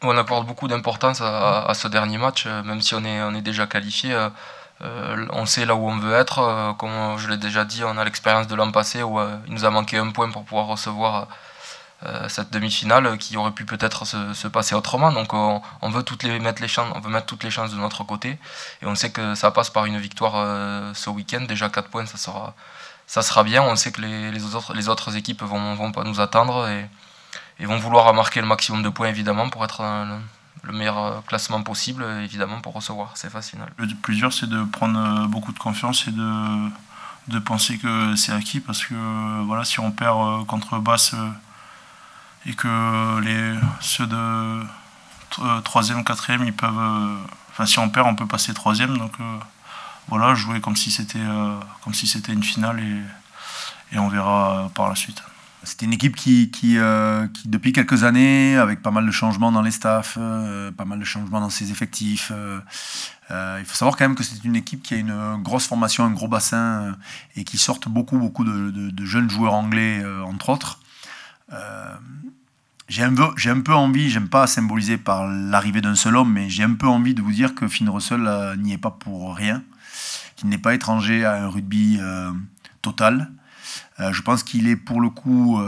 On accorde beaucoup d'importance à ce dernier match, même si on est déjà qualifié. On sait là où on veut être. Comme je l'ai déjà dit, on a l'expérience de l'an passé où il nous a manqué un point pour pouvoir recevoir cette demi-finale qui aurait pu peut-être se passer autrement. Donc on veut mettre les chances, on veut mettre toutes les chances de notre côté. Et on sait que ça passe par une victoire ce week-end. Déjà 4 points, ça sera bien. On sait que les autres équipes vont pas nous attendre et vont vouloir marquer le maximum de points évidemment pour être dans le meilleur classement possible, évidemment pour recevoir ces phases finales. Le plus dur, c'est de prendre beaucoup de confiance et de penser que c'est acquis, parce que voilà, si on perd contre Basse et que ceux de 3e, 4e, ils peuvent. Enfin, si on perd, on peut passer 3e. Donc voilà, jouer comme si c'était une finale et on verra par la suite. C'était une équipe qui, depuis quelques années, avec pas mal de changements dans les staffs, pas mal de changements dans ses effectifs, il faut savoir quand même que c'est une équipe qui a une grosse formation, un gros bassin, et qui sortent beaucoup de jeunes joueurs anglais, entre autres. J'ai un peu envie, j'aime pas symboliser par l'arrivée d'un seul homme, mais j'ai un peu envie de vous dire que Finn Russell n'y est pas pour rien, qu'il n'est pas étranger à un rugby total. Je pense qu'il est pour le coup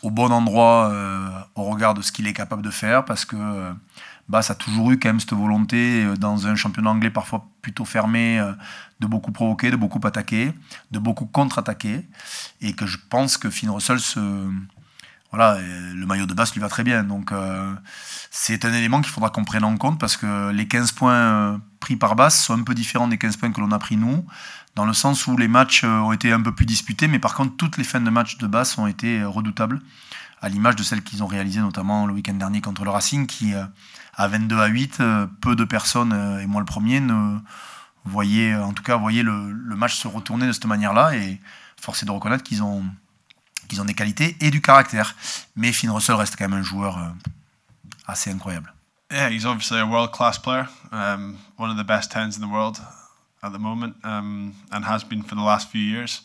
au bon endroit au regard de ce qu'il est capable de faire, parce que Bass a toujours eu quand même cette volonté, dans un championnat anglais parfois plutôt fermé, de beaucoup provoquer, de beaucoup attaquer, de beaucoup contre-attaquer, et que je pense que Finn Russell voilà, le maillot de Bass lui va très bien. Donc c'est un élément qu'il faudra qu'on prenne en compte, parce que les 15 points pris par Bass sont un peu différents des 15 points que l'on a pris nous, dans le sens où les matchs ont été un peu plus disputés, mais par contre toutes les fins de match de Bass ont été redoutables, à l'image de celles qu'ils ont réalisées notamment le week-end dernier contre le Racing, qui à 22-8, peu de personnes, et moi le premier, voyaient le match se retourner de cette manière-là, et force est de reconnaître qu'ils ont des qualités et du caractère. Mais Finn Russell reste quand même un joueur assez incroyable. Yeah, he's obviously a world-class player, one of the best 10s in the world at the moment, and has been for the last few years.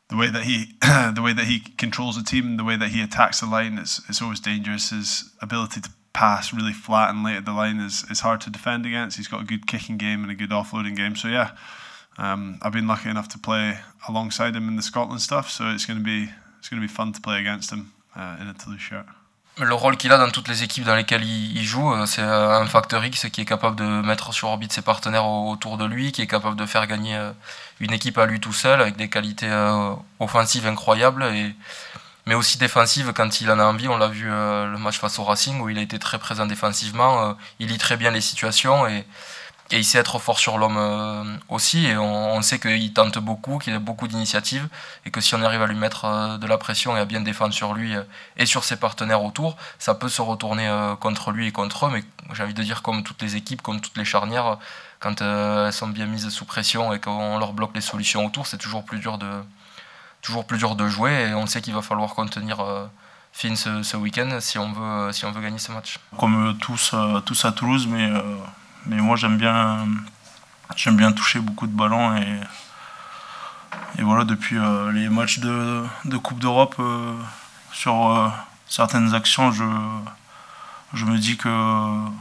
The way that he controls the team, the way that he attacks the line, it's always dangerous. His ability to pass really flat and late at the line is hard to defend against. He's got a good kicking game and a good offloading game. So yeah, I've been lucky enough to play alongside him in the Scotland stuff. So it's going to be fun to play against him in a Toulouse shirt. Le rôle qu'il a dans toutes les équipes dans lesquelles il joue, c'est un facteur X qui est capable de mettre sur orbite ses partenaires autour de lui, qui est capable de faire gagner une équipe à lui tout seul, avec des qualités offensives incroyables, mais aussi défensives quand il en a envie. On l'a vu le match face au Racing, où il a été très présent défensivement, il lit très bien les situations, et il sait être fort sur l'homme aussi, et on sait qu'il tente beaucoup, qu'il a beaucoup d'initiatives, et que si on arrive à lui mettre de la pression et à bien défendre sur lui et sur ses partenaires autour, ça peut se retourner contre lui et contre eux. Mais j'ai envie de dire, comme toutes les équipes, comme toutes les charnières, quand elles sont bien mises sous pression et qu'on leur bloque les solutions autour, c'est toujours plus dur de jouer, et on sait qu'il va falloir contenir Finn ce week-end si on veut gagner ce match. Comme tous à Toulouse, mais moi j'aime bien toucher beaucoup de ballons, et voilà, depuis les matchs de Coupe d'Europe, sur certaines actions, je me dis que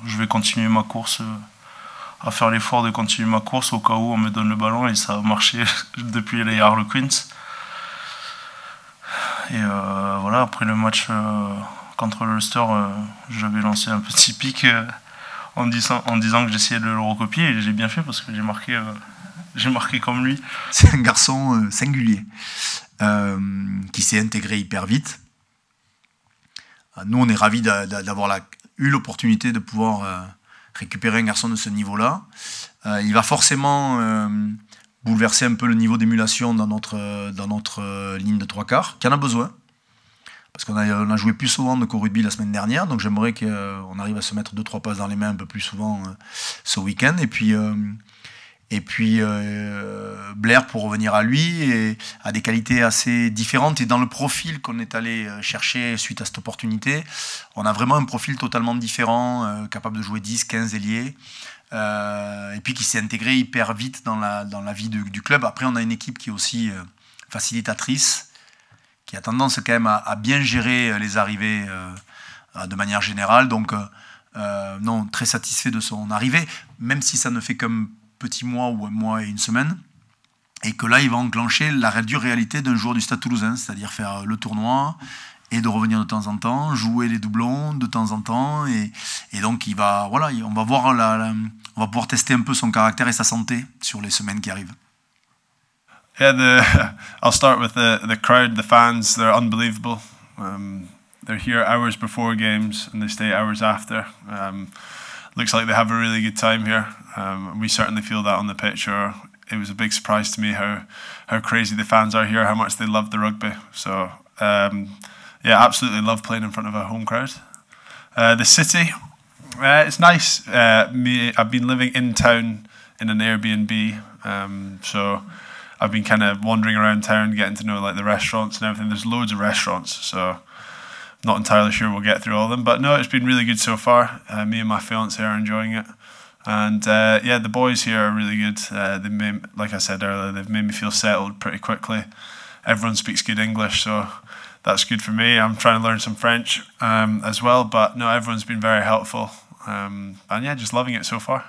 je vais continuer ma course, à faire l'effort de continuer ma course au cas où on me donne le ballon, et ça a marché depuis les Harlequins. Et voilà, après le match contre le Ulster, j'avais lancé un petit pic en disant que j'essayais de le recopier, et j'ai bien fait, parce que j'ai marqué comme lui. C'est un garçon singulier, qui s'est intégré hyper vite. Nous, on est ravis d'avoir eu l'opportunité de pouvoir récupérer un garçon de ce niveau-là. Il va forcément bouleverser un peu le niveau d'émulation dans notre ligne de trois quarts, qui en a besoin. Parce qu'on a joué plus souvent qu'au rugby la semaine dernière, donc j'aimerais qu'on arrive à se mettre 2-3 passes dans les mains un peu plus souvent ce week-end. Et puis Blair, pour revenir à lui, a des qualités assez différentes, et dans le profil qu'on est allé chercher suite à cette opportunité, on a vraiment un profil totalement différent, capable de jouer 10-15 ailiers, et puis qui s'est intégré hyper vite dans la vie du club. Après, on a une équipe qui est aussi facilitatrice, qui a tendance quand même à bien gérer les arrivées de manière générale. Donc, non, très satisfait de son arrivée, même si ça ne fait qu'un petit mois ou un mois et une semaine. Et que là, il va enclencher la dure réalité d'un joueur du Stade Toulousain, c'est-à-dire faire le tournoi et de revenir de temps en temps, jouer les doublons de temps en temps. Et donc, on va voir on va pouvoir tester un peu son caractère et sa santé sur les semaines qui arrivent. Yeah, I'll start with the crowd, the fans. They're unbelievable. They're here hours before games and they stay hours after. Looks like they have a really good time here. We certainly feel that on the pitch. It was a big surprise to me how crazy the fans are here, how much they love the rugby. So yeah, absolutely love playing in front of a home crowd. The city, it's nice. I've been living in town in an Airbnb, so I've been kind of wandering around town, getting to know like the restaurants and everything. There's loads of restaurants, so not entirely sure we'll get through all of them. But no, it's been really good so far. Me and my fiance are enjoying it. And yeah, the boys here are really good. Like I said earlier, they've made me feel settled pretty quickly. Everyone speaks good English, so that's good for me. I'm trying to learn some French as well. But no, everyone's been very helpful. And yeah, just loving it so far.